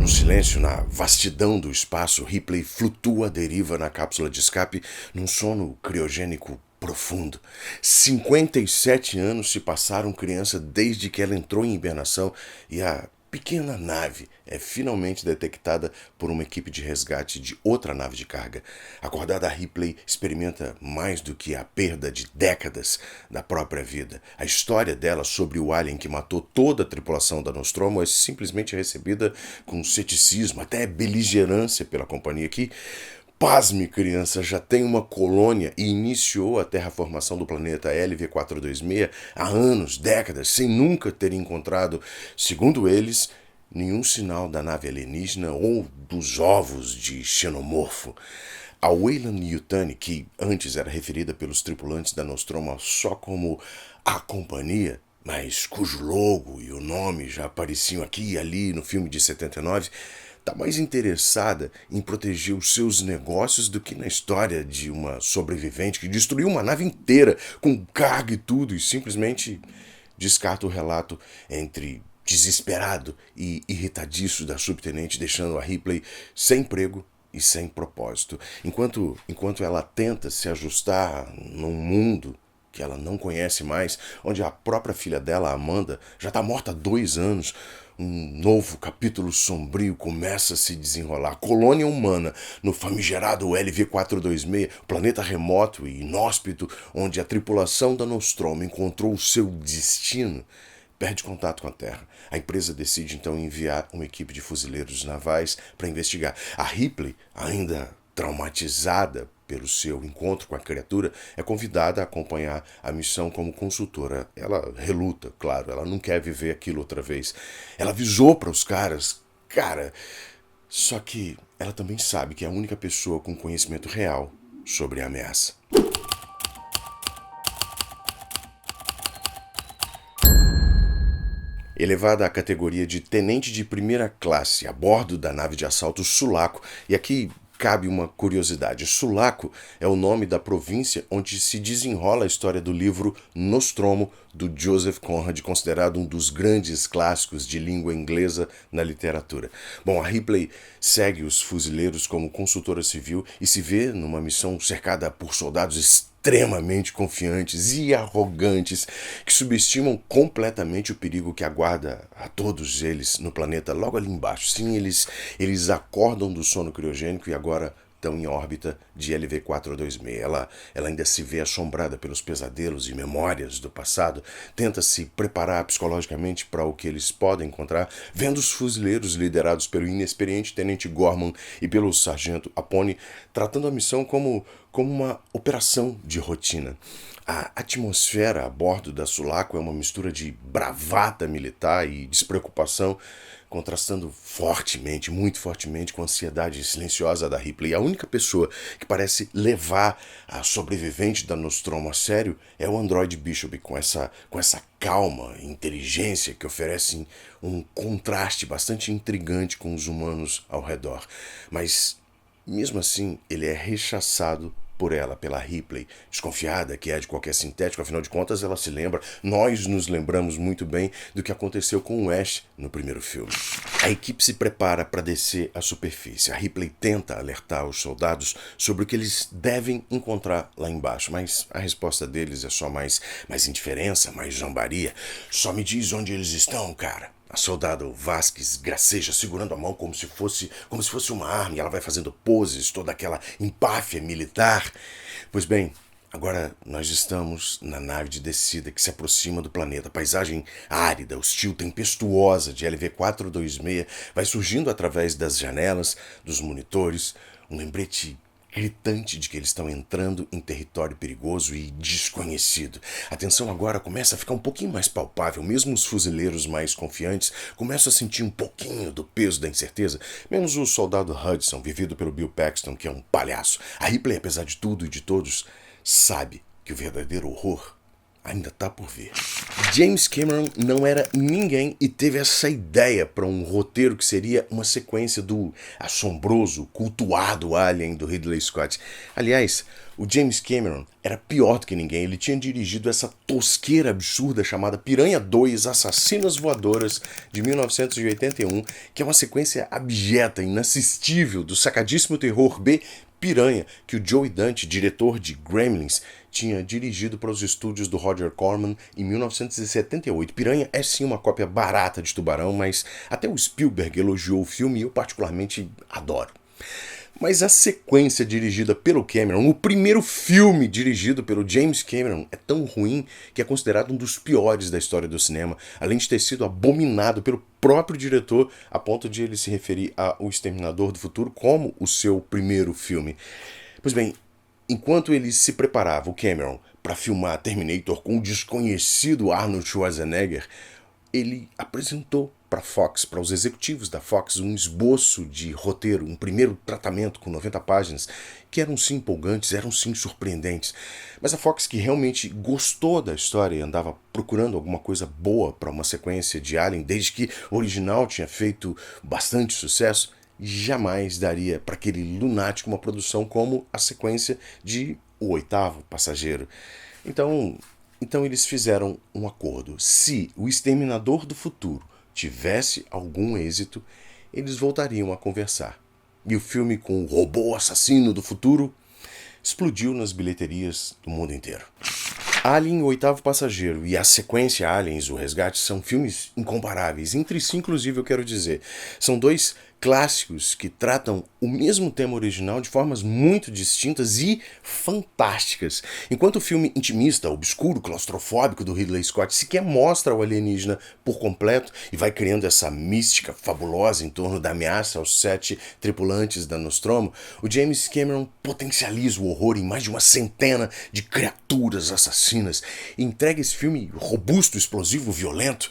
silêncio, na vastidão do espaço, Ripley flutua à deriva na cápsula de escape num sono criogênico profundo. 57 anos se passaram, criança, desde que ela entrou em hibernação e a pequena nave é finalmente detectada por uma equipe de resgate de outra nave de carga. Acordada, Ripley experimenta mais do que a perda de décadas da própria vida. A história dela sobre o alien que matou toda a tripulação da Nostromo é simplesmente recebida com ceticismo, até beligerância pela companhia que, pasme, criança, já tem uma colônia e iniciou a terraformação do planeta LV-426 há anos, décadas, sem nunca ter encontrado, segundo eles, nenhum sinal da nave alienígena ou dos ovos de xenomorfo. A Weyland-Yutani, que antes era referida pelos tripulantes da Nostromo só como a companhia, mas cujo logo e o nome já apareciam aqui e ali no filme de 79, está mais interessada em proteger os seus negócios do que na história de uma sobrevivente que destruiu uma nave inteira com carga e tudo e simplesmente descarta o relato entre desesperado e irritadiço da subtenente, deixando a Ripley sem emprego e sem propósito. Enquanto ela tenta se ajustar num mundo que ela não conhece mais, onde a própria filha dela, Amanda, já está morta há 2 anos, um novo capítulo sombrio começa a se desenrolar. A colônia humana no famigerado LV-426, planeta remoto e inóspito, onde a tripulação da Nostromo encontrou o seu destino, perde contato com a Terra. A empresa decide então enviar uma equipe de fuzileiros navais para investigar. A Ripley, ainda traumatizada pelo seu encontro com a criatura, é convidada a acompanhar a missão como consultora. Ela reluta, claro, ela não quer viver aquilo outra vez. Ela avisou para os caras, só que ela também sabe que é a única pessoa com conhecimento real sobre a ameaça. Elevada à categoria de tenente de primeira classe a bordo da nave de assalto Sulaco, e aqui cabe uma curiosidade. Sulaco é o nome da província onde se desenrola a história do livro Nostromo, do Joseph Conrad, considerado um dos grandes clássicos de língua inglesa na literatura. Bom, a Ripley segue os fuzileiros como consultora civil e se vê numa missão cercada por soldados extremamente confiantes e arrogantes que subestimam completamente o perigo que aguarda a todos eles no planeta logo ali embaixo. Sim, eles acordam do sono criogênico e agora estão em órbita de LV-426. Ela ainda se vê assombrada pelos pesadelos e memórias do passado, tenta se preparar psicologicamente para o que eles podem encontrar, vendo os fuzileiros liderados pelo inexperiente Tenente Gorman e pelo Sargento Apone tratando a missão como uma operação de rotina. A atmosfera a bordo da Sulaco é uma mistura de bravata militar e despreocupação, contrastando fortemente, muito fortemente, com a ansiedade silenciosa da Ripley. A única pessoa que parece levar a sobrevivente da Nostromo a sério é o androide Bishop, com essa calma e inteligência que oferecem um contraste bastante intrigante com os humanos ao redor. Mas, mesmo assim, ele é rechaçado por ela, pela Ripley, desconfiada que é de qualquer sintético, afinal de contas ela se lembra, nós nos lembramos muito bem do que aconteceu com o Ash no primeiro filme. A equipe se prepara para descer à superfície. A Ripley tenta alertar os soldados sobre o que eles devem encontrar lá embaixo, mas a resposta deles é só mais indiferença, mais zombaria. Só me diz onde eles estão, cara. A soldado Vasquez graceja segurando a mão como se fosse uma arma e ela vai fazendo poses, toda aquela empáfia militar. Pois bem, agora nós estamos na nave de descida que se aproxima do planeta. A paisagem árida, hostil, tempestuosa de LV-426 vai surgindo através das janelas, dos monitores, um lembrete gritante de que eles estão entrando em território perigoso e desconhecido. A tensão agora começa a ficar um pouquinho mais palpável. Mesmo os fuzileiros mais confiantes começam a sentir um pouquinho do peso da incerteza, menos o soldado Hudson, vivido pelo Bill Paxton, que é um palhaço. A Ripley, apesar de tudo e de todos, sabe que o verdadeiro horror ainda está por vir. James Cameron não era ninguém e teve essa ideia para um roteiro que seria uma sequência do assombroso, cultuado Alien do Ridley Scott. Aliás, o James Cameron era pior do que ninguém. Ele tinha dirigido essa tosqueira absurda chamada Piranha 2 Assassinas Voadoras de 1981, que é uma sequência abjeta, inassistível do sacadíssimo terror B Piranha, que o Joe Dante, diretor de Gremlins, tinha dirigido para os estúdios do Roger Corman em 1978. Piranha é sim uma cópia barata de Tubarão, mas até o Spielberg elogiou o filme e eu particularmente adoro. Mas a sequência dirigida pelo Cameron, o primeiro filme dirigido pelo James Cameron, é tão ruim que é considerado um dos piores da história do cinema, além de ter sido abominado pelo próprio diretor, a ponto de ele se referir a O Exterminador do Futuro como o seu primeiro filme. Pois bem, enquanto ele se preparava, o Cameron, para filmar Terminator com o desconhecido Arnold Schwarzenegger, ele apresentou para Fox, para os executivos da Fox, um esboço de roteiro, um primeiro tratamento com 90 páginas, que eram sim empolgantes, eram sim surpreendentes. Mas a Fox, que realmente gostou da história e andava procurando alguma coisa boa para uma sequência de Alien, desde que o original tinha feito bastante sucesso, jamais daria para aquele lunático uma produção como a sequência de O Oitavo Passageiro. Então eles fizeram um acordo. Se o Exterminador do Futuro tivesse algum êxito, eles voltariam a conversar. E o filme com o robô assassino do futuro explodiu nas bilheterias do mundo inteiro. Alien, o Oitavo Passageiro e a sequência Aliens, o Resgate, são filmes incomparáveis. Entre si, inclusive, eu quero dizer, são dois clássicos que tratam o mesmo tema original de formas muito distintas e fantásticas. Enquanto o filme intimista, obscuro, claustrofóbico do Ridley Scott sequer mostra o alienígena por completo e vai criando essa mística fabulosa em torno da ameaça aos 7 tripulantes da Nostromo, o James Cameron potencializa o horror em mais de uma centena de criaturas assassinas e entrega esse filme robusto, explosivo, violento.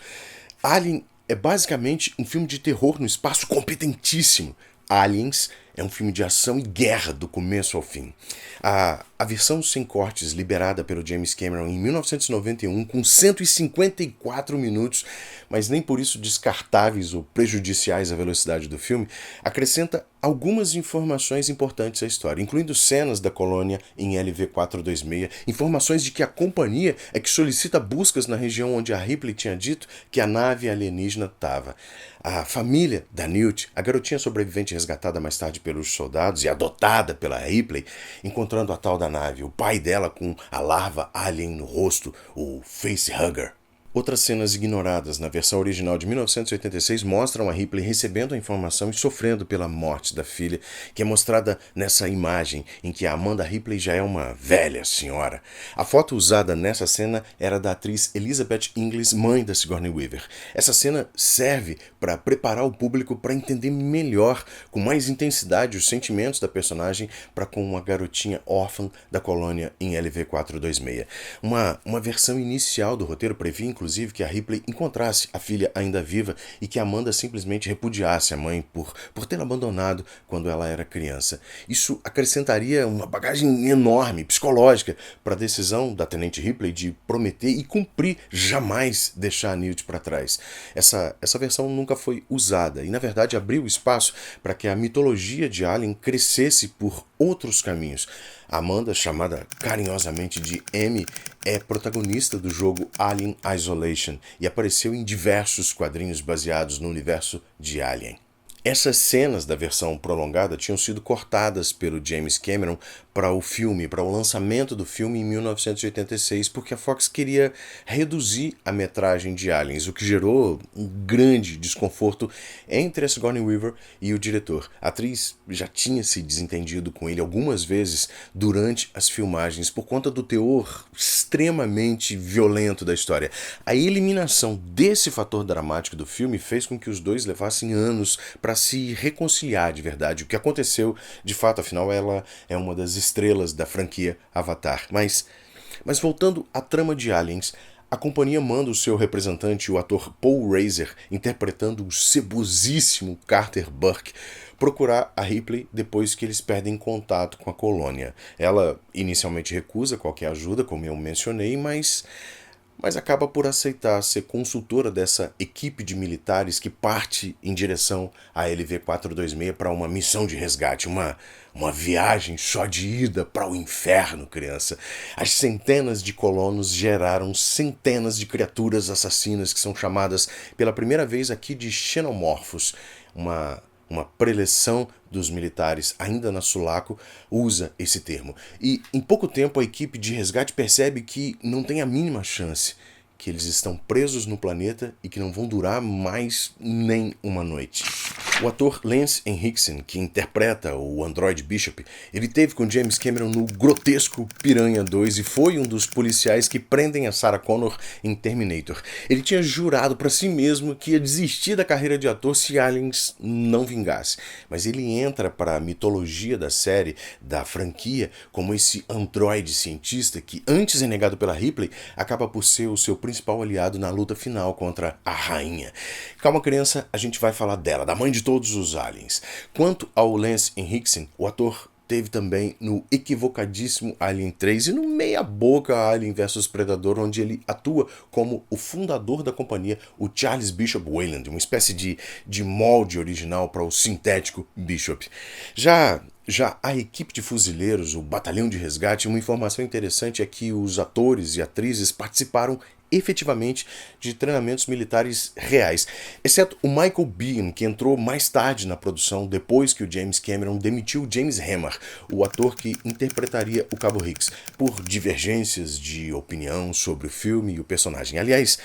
Alien é basicamente um filme de terror no espaço competentíssimo. Aliens é um filme de ação e guerra do começo ao fim. A versão sem cortes liberada pelo James Cameron em 1991, com 154 minutos, mas nem por isso descartáveis ou prejudiciais à velocidade do filme, acrescenta algumas informações importantes à história, incluindo cenas da colônia em LV-426, informações de que a companhia é que solicita buscas na região onde a Ripley tinha dito que a nave alienígena estava. A família da Newt, a garotinha sobrevivente resgatada mais tarde pelos soldados e adotada pela Ripley, encontrando a tal da nave, o pai dela com a larva alien no rosto, o facehugger. Outras cenas ignoradas na versão original de 1986 mostram a Ripley recebendo a informação e sofrendo pela morte da filha, que é mostrada nessa imagem em que a Amanda Ripley já é uma velha senhora. A foto usada nessa cena era da atriz Elizabeth Inglis, mãe da Sigourney Weaver. Essa cena serve para preparar o público para entender melhor, com mais intensidade, os sentimentos da personagem para com uma garotinha órfã da colônia em LV-426. Uma versão inicial do roteiro previa, inclusive, que a Ripley encontrasse a filha ainda viva e que Amanda simplesmente repudiasse a mãe por tê-la abandonado quando ela era criança. Isso acrescentaria uma bagagem enorme, psicológica, para a decisão da Tenente Ripley de prometer e cumprir jamais deixar a Newt para trás. Essa versão nunca foi usada e, na verdade, abriu espaço para que a mitologia de Alien crescesse por outros caminhos. Amanda, chamada carinhosamente de Amy, é protagonista do jogo Alien Isolation e apareceu em diversos quadrinhos baseados no universo de Alien. Essas cenas da versão prolongada tinham sido cortadas pelo James Cameron para o filme, para o lançamento do filme em 1986, porque a Fox queria reduzir a metragem de Aliens, o que gerou um grande desconforto entre a Sigourney Weaver e o diretor. A atriz já tinha se desentendido com ele algumas vezes durante as filmagens por conta do teor extremamente violento da história. A eliminação desse fator dramático do filme fez com que os dois levassem anos para se reconciliar de verdade. O que aconteceu, de fato, afinal, ela é uma das estrelas da franquia Avatar. Mas voltando à trama de Aliens, a companhia manda o seu representante, o ator Paul Reiser, interpretando o cebosíssimo Carter Burke, procurar a Ripley depois que eles perdem contato com a colônia. Ela inicialmente recusa qualquer ajuda, como eu mencionei, mas mas acaba por aceitar ser consultora dessa equipe de militares que parte em direção à LV-426 para uma missão de resgate, uma viagem só de ida para o inferno, criança. As centenas de colonos geraram centenas de criaturas assassinas que são chamadas pela primeira vez aqui de xenomorfos, uma preleção dos militares, ainda na Sulaco, usa esse termo. E em pouco tempo a equipe de resgate percebe que não tem a mínima chance, que eles estão presos no planeta e que não vão durar mais nem uma noite. O ator Lance Henriksen, que interpreta o androide Bishop, ele teve com James Cameron no grotesco Piranha 2 e foi um dos policiais que prendem a Sarah Connor em Terminator. Ele tinha jurado para si mesmo que ia desistir da carreira de ator se Aliens não vingasse, mas ele entra para a mitologia da série, da franquia, como esse androide cientista que, antes renegado pela Ripley, acaba por ser o seu principal aliado na luta final contra a rainha. Calma, criança, a gente vai falar dela, da mãe de todos os aliens. Quanto ao Lance Henriksen, o ator teve também no equivocadíssimo Alien 3 e no meia-boca Alien vs Predador, onde ele atua como o fundador da companhia, o Charles Bishop Weyland, uma espécie de molde original para o sintético Bishop. Já a equipe de fuzileiros, o batalhão de resgate, uma informação interessante é que os atores e atrizes participaram efetivamente de treinamentos militares reais, exceto o Michael Biehn, que entrou mais tarde na produção depois que o James Cameron demitiu James Remar, o ator que interpretaria o Cabo Hicks, por divergências de opinião sobre o filme e o personagem. Aliás,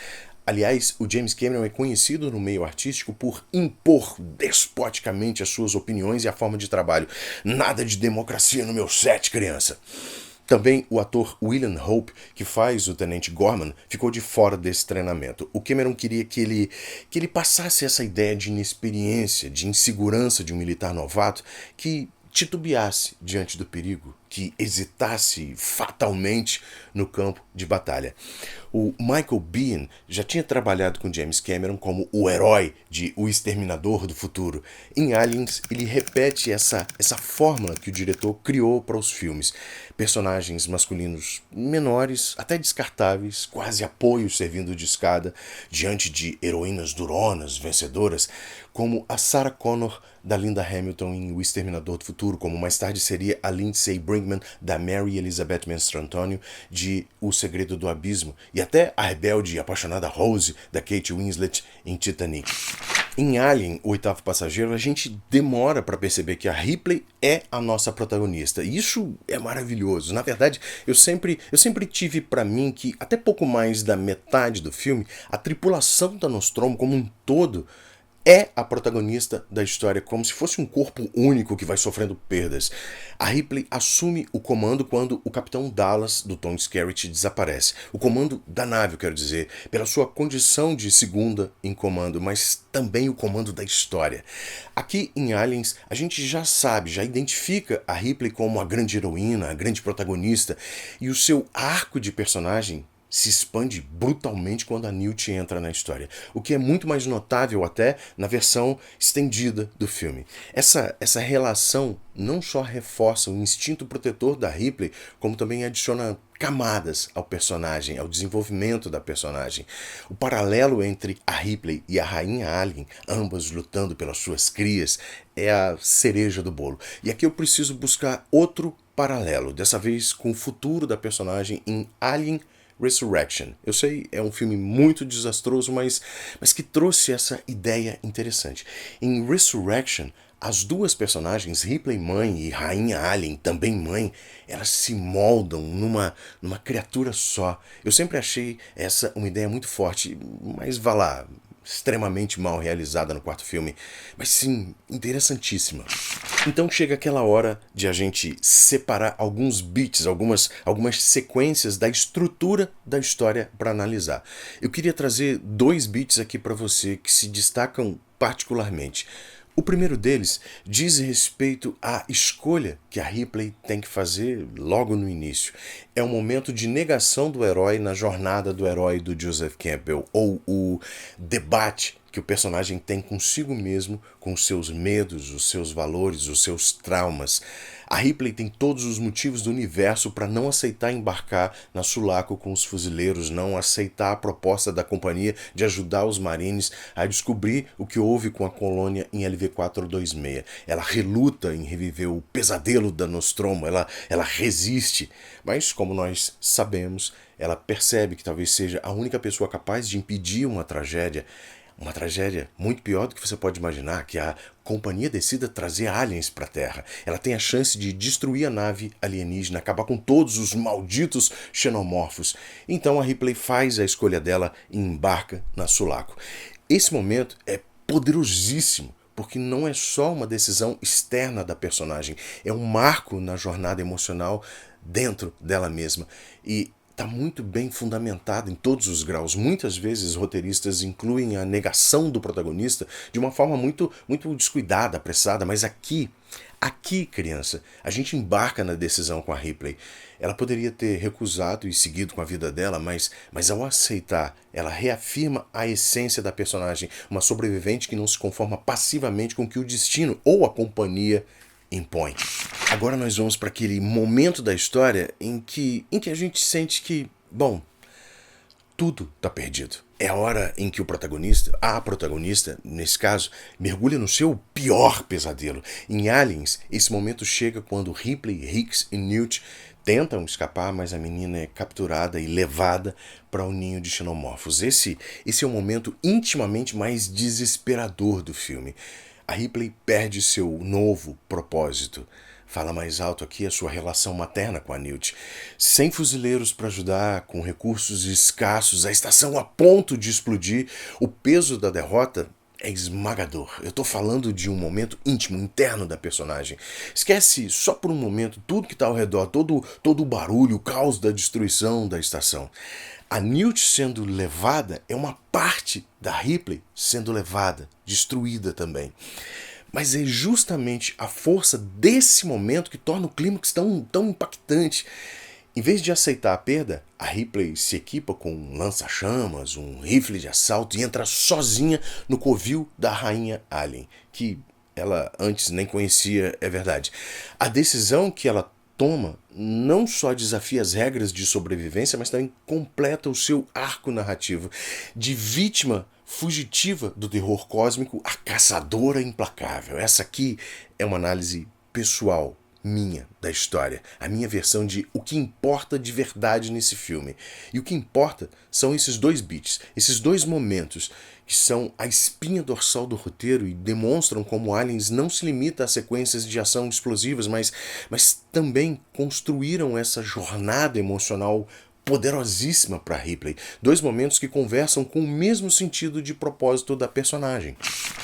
o James Cameron é conhecido no meio artístico por impor despoticamente as suas opiniões e a forma de trabalho. Nada de democracia no meu set, criança. Também o ator William Hope, que faz o Tenente Gorman, ficou de fora desse treinamento. O Cameron queria que ele passasse essa ideia de inexperiência, de insegurança de um militar novato que titubeasse diante do perigo, que hesitasse fatalmente no campo de batalha. O Michael Biehn já tinha trabalhado com James Cameron como o herói de O Exterminador do Futuro. Em Aliens, ele repete essa fórmula que o diretor criou para os filmes. Personagens masculinos menores, até descartáveis, quase apoios servindo de escada, diante de heroínas duronas, vencedoras, como a Sarah Connor da Linda Hamilton em O Exterminador do Futuro, como mais tarde seria a Lindsay Brinkman da Mary Elizabeth Mastrantonio de O Segredo do Abismo, e até a rebelde e apaixonada Rose da Kate Winslet em Titanic. Em Alien, o Oitavo Passageiro, a gente demora para perceber que a Ripley é a nossa protagonista. E isso é maravilhoso. Na verdade, eu sempre tive para mim que, até pouco mais da metade do filme, a tripulação da Nostromo como um todo é a protagonista da história, como se fosse um corpo único que vai sofrendo perdas. A Ripley assume o comando quando o Capitão Dallas, do Tom Skerritt, desaparece. O comando da nave, eu quero dizer, pela sua condição de segunda em comando, mas também o comando da história. Aqui em Aliens, a gente já sabe, já identifica a Ripley como a grande heroína, a grande protagonista, e o seu arco de personagem se expande brutalmente quando a Newt entra na história, o que é muito mais notável até na versão estendida do filme. Essa relação não só reforça o instinto protetor da Ripley, como também adiciona camadas ao personagem, ao desenvolvimento da personagem. O paralelo entre a Ripley e a Rainha Alien, ambas lutando pelas suas crias, é a cereja do bolo. E aqui eu preciso buscar outro paralelo, dessa vez com o futuro da personagem em Alien Resurrection. Eu sei, é um filme muito desastroso, mas que trouxe essa ideia interessante. Em Resurrection, as duas personagens, Ripley mãe e Rainha Alien, também mãe, elas se moldam numa criatura só. Eu sempre achei essa uma ideia muito forte, mas vá lá, extremamente mal realizada no quarto filme, mas sim, interessantíssima. Então chega aquela hora de a gente separar alguns beats, algumas sequências da estrutura da história para analisar. Eu queria trazer 2 beats aqui para você que se destacam particularmente. O primeiro deles diz respeito à escolha que a Ripley tem que fazer logo no início. É um momento de negação do herói na jornada do herói do Joseph Campbell, ou o debate que o personagem tem consigo mesmo, com os seus medos, os seus valores, os seus traumas. A Ripley tem todos os motivos do universo para não aceitar embarcar na Sulaco com os fuzileiros, não aceitar a proposta da companhia de ajudar os marines a descobrir o que houve com a colônia em LV-426. Ela reluta em reviver o pesadelo da Nostromo, ela resiste, mas como nós sabemos, ela percebe que talvez seja a única pessoa capaz de impedir uma tragédia muito pior do que você pode imaginar, que a companhia decida trazer aliens para a Terra. Ela tem a chance de destruir a nave alienígena, acabar com todos os malditos xenomorfos. Então a Ripley faz a escolha dela e embarca na Sulaco. Esse momento é poderosíssimo, porque não é só uma decisão externa da personagem, é um marco na jornada emocional dentro dela mesma. E está muito bem fundamentado em todos os graus. Muitas vezes roteiristas incluem a negação do protagonista de uma forma muito descuidada, apressada, mas aqui, criança, a gente embarca na decisão com a Ripley. Ela poderia ter recusado e seguido com a vida dela, mas ao aceitar, ela reafirma a essência da personagem, uma sobrevivente que não se conforma passivamente com o que o destino ou a companhia impõe. Agora nós vamos para aquele momento da história em que a gente sente que, bom, tudo está perdido. É a hora em que a protagonista, nesse caso, mergulha no seu pior pesadelo. Em Aliens, esse momento chega quando Ripley, Hicks e Newt tentam escapar, mas a menina é capturada e levada para o ninho de xenomorfos. Esse é o momento intimamente mais desesperador do filme. A Ripley perde seu novo propósito. Fala mais alto aqui a sua relação materna com a Newt. Sem fuzileiros para ajudar, com recursos escassos, a estação a ponto de explodir, o peso da derrota é esmagador. Eu estou falando de um momento íntimo, interno da personagem. Esquece só por um momento tudo que está ao redor, todo o barulho, o caos da destruição da estação. A Newt sendo levada é uma parte da Ripley sendo levada, destruída também. Mas é justamente a força desse momento que torna o clímax tão impactante. Em vez de aceitar a perda, a Ripley se equipa com um lança-chamas, um rifle de assalto e entra sozinha no covil da rainha Alien, que ela antes nem conhecia, é verdade. A decisão que ela toma não só desafia as regras de sobrevivência, mas também completa o seu arco narrativo. De vítima fugitiva do terror cósmico, a caçadora implacável. Essa aqui é uma análise pessoal minha da história, a minha versão de o que importa de verdade nesse filme. E o que importa são esses dois beats, esses dois momentos que são a espinha dorsal do roteiro e demonstram como Aliens não se limita a sequências de ação explosivas, mas também construíram essa jornada emocional poderosíssima para Ripley. Dois momentos que conversam com o mesmo sentido de propósito da personagem.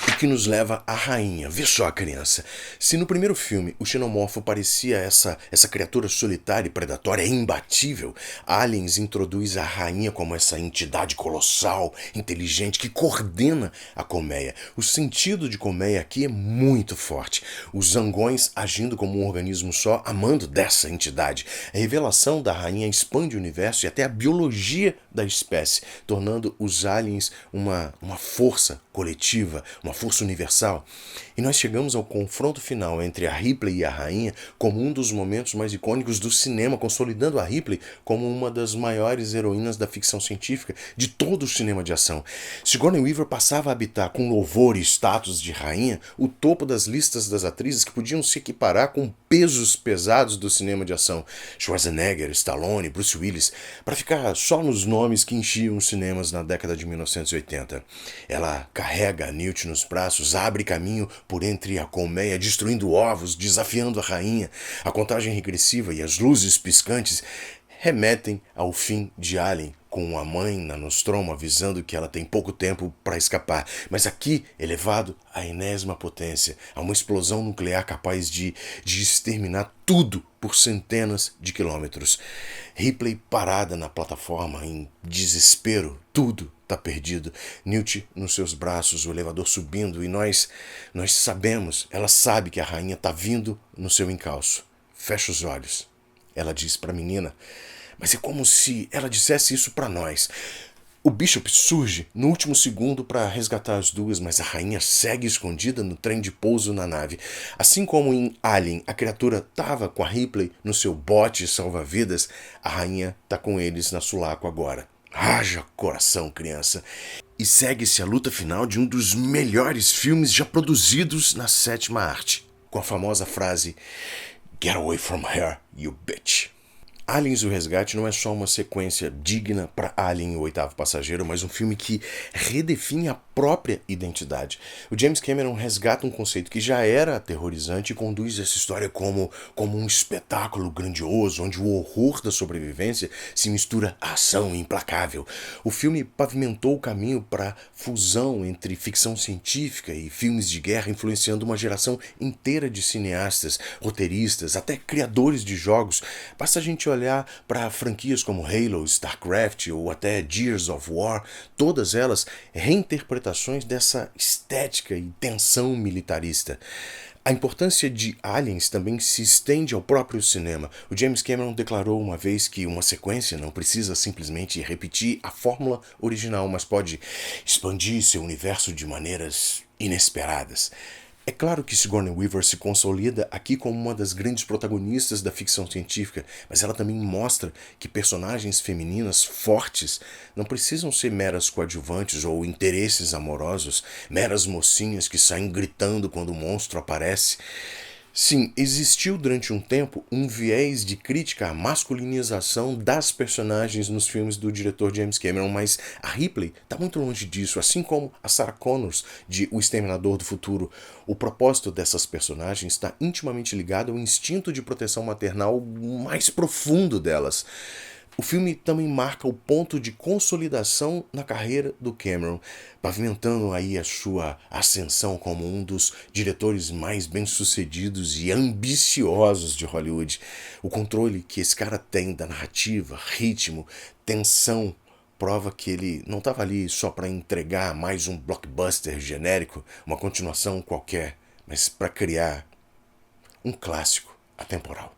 O que nos leva à rainha. Vê só, criança. Se no primeiro filme o xenomorfo parecia essa criatura solitária e predatória imbatível, Aliens introduz a rainha como essa entidade colossal, inteligente, que coordena a colmeia. O sentido de colmeia aqui é muito forte. Os zangões agindo como um organismo só, amando dessa entidade. A revelação da rainha expande o universo e até a biologia da espécie, tornando os aliens uma força coletiva, uma força universal. E nós chegamos ao confronto final entre a Ripley e a rainha como um dos momentos mais icônicos do cinema, consolidando a Ripley como uma das maiores heroínas da ficção científica de todo o cinema de ação. Sigourney Weaver passava a habitar com louvor e status de rainha o topo das listas das atrizes que podiam se equiparar com pesos pesados do cinema de ação. Schwarzenegger, Stallone, Bruce Willis, para ficar só nos nomes que enchiam os cinemas na década de 1980. Ela carrega a Newt nos braços, abre caminho por entre a colmeia, destruindo ovos, desafiando a rainha. A contagem regressiva e as luzes piscantes remetem ao fim de Alien, com a mãe na Nostromo avisando que ela tem pouco tempo para escapar, mas aqui elevado à enésima potência, a uma explosão nuclear capaz de exterminar tudo por centenas de quilômetros. Ripley parada na plataforma em desespero, tudo está perdido. Newt nos seus braços, o elevador subindo, e nós sabemos, ela sabe que a rainha está vindo no seu encalço. Fecha os olhos. Ela diz para a menina, mas é como se ela dissesse isso para nós. O Bishop surge no último segundo para resgatar as duas, mas a rainha segue escondida no trem de pouso na nave. Assim como em Alien, a criatura estava com a Ripley no seu bote salva-vidas, a rainha está com eles na Sulaco agora. Haja coração, criança! E segue-se a luta final de um dos melhores filmes já produzidos na sétima arte, com a famosa frase "Get away from her, you bitch". Aliens: O Resgate não é só uma sequência digna para Alien: O Oitavo Passageiro, mas um filme que redefine a própria identidade. O James Cameron resgata um conceito que já era aterrorizante e conduz essa história como um espetáculo grandioso, onde o horror da sobrevivência se mistura à ação implacável. O filme pavimentou o caminho para a fusão entre ficção científica e filmes de guerra, influenciando uma geração inteira de cineastas, roteiristas, até criadores de jogos. Basta a gente olhar para franquias como Halo, StarCraft ou até Gears of War, todas elas reinterpretações dessa estética e tensão militarista. A importância de Aliens também se estende ao próprio cinema. O James Cameron declarou uma vez que uma sequência não precisa simplesmente repetir a fórmula original, mas pode expandir seu universo de maneiras inesperadas. É claro que Sigourney Weaver se consolida aqui como uma das grandes protagonistas da ficção científica, mas ela também mostra que personagens femininas fortes não precisam ser meras coadjuvantes ou interesses amorosos, meras mocinhas que saem gritando quando o monstro aparece. Sim, existiu durante um tempo um viés de crítica à masculinização das personagens nos filmes do diretor James Cameron, mas a Ripley está muito longe disso, assim como a Sarah Connors de O Exterminador do Futuro. O propósito dessas personagens está intimamente ligado ao instinto de proteção maternal mais profundo delas. O filme também marca o ponto de consolidação na carreira do Cameron, pavimentando aí a sua ascensão como um dos diretores mais bem-sucedidos e ambiciosos de Hollywood. O controle que esse cara tem da narrativa, ritmo, tensão, prova que ele não estava ali só para entregar mais um blockbuster genérico, uma continuação qualquer, mas para criar um clássico atemporal.